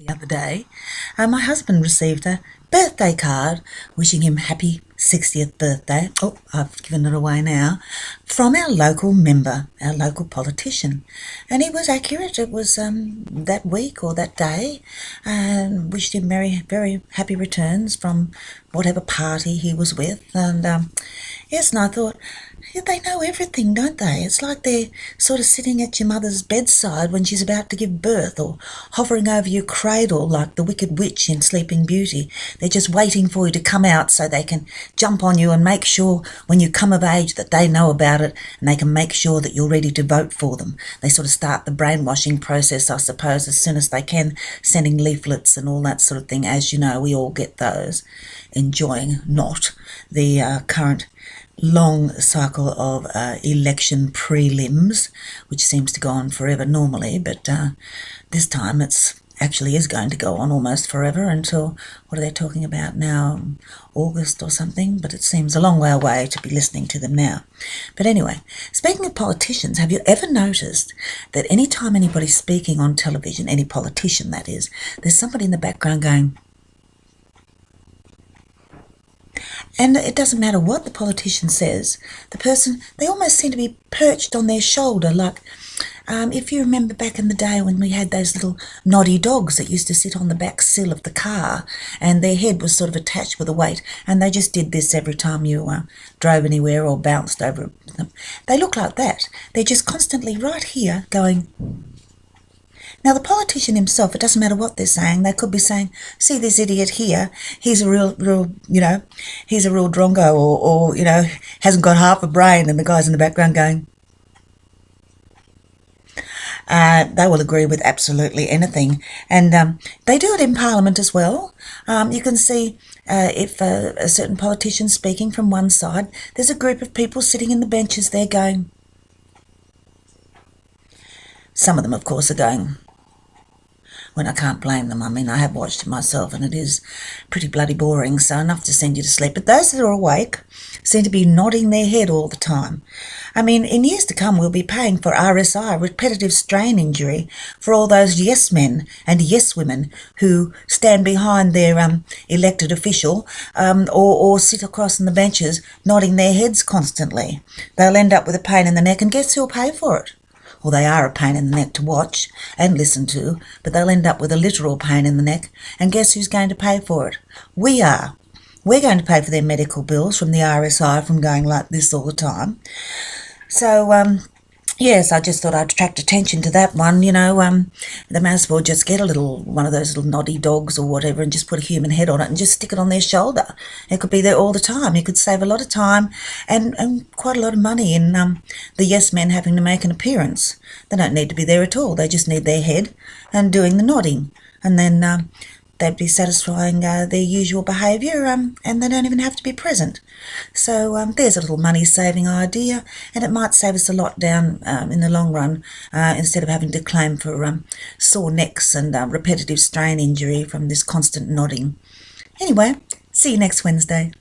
the other day. My husband received a birthday card wishing him happy 60th birthday. Oh, I've given it away now. From our local member, our local politician. And he was accurate. It was that week or that day. And wished him very happy returns from whatever party he was with. And yes, and I thought, yeah, they know everything, don't they? It's like they're sort of sitting at your mother's bedside when she's about to give birth, or hovering over your cradle like the Wicked Witch in Sleeping Beauty. They're just waiting for you to come out so they can jump on you and make sure when you come of age that they know about it, and they can make sure that you're ready to vote for them. They sort of start the brainwashing process, I suppose, as soon as they can, sending leaflets and all that sort of thing. As you know, we all get those, enjoying not the current long cycle of election prelims, which seems to go on forever normally, but this time it's actually is going to go on almost forever until, what are they talking about now, August or something, but it seems a long way away to be listening to them now. But anyway, speaking of politicians, have you ever noticed that any time anybody's speaking on television, any politician that is, there's somebody in the background going, and it doesn't matter what the politician says, the person, they almost seem to be perched on their shoulder, like if you remember back in the day when we had those little noddy dogs that used to sit on the back sill of the car, and their head was sort of attached with a weight, and they just did this every time you drove anywhere or bounced over them. They look like that. They're just constantly right here going. Now, the politician himself, it doesn't matter what they're saying. They could be saying, see this idiot here, he's a real, he's a real drongo, or hasn't got half a brain, and the guy's in the background going. They will agree with absolutely anything. And they do it in Parliament as well. You can see if a certain politician's speaking from one side, there's a group of people sitting in the benches there going. Some of them, of course, are going, when I can't blame them. I mean, I have watched it myself and it is pretty bloody boring, so enough to send you to sleep. But those that are awake seem to be nodding their head all the time. I mean, in years to come, we'll be paying for RSI, repetitive strain injury, for all those yes men and yes women who stand behind their elected official or sit across on the benches nodding their heads constantly. They'll end up with a pain in the neck, and guess who'll pay for it? Well, they are a pain in the neck to watch and listen to, but they'll end up with a literal pain in the neck, and guess who's going to pay for it? We are. We're going to pay for their medical bills from the RSI from going like this all the time. So, yes, I just thought I'd attract attention to that one. They may as well just get one of those little noddy dogs or whatever and just put a human head on it and just stick it on their shoulder. It could be there all the time. You could save a lot of time and quite a lot of money in the yes men having to make an appearance. They don't need to be there at all. They just need their head and doing the nodding. And then they'd be satisfying their usual behaviour, and they don't even have to be present. So there's a little money-saving idea, and it might save us a lot down in the long run, instead of having to claim for sore necks and repetitive strain injury from this constant nodding. Anyway, see you next Wednesday.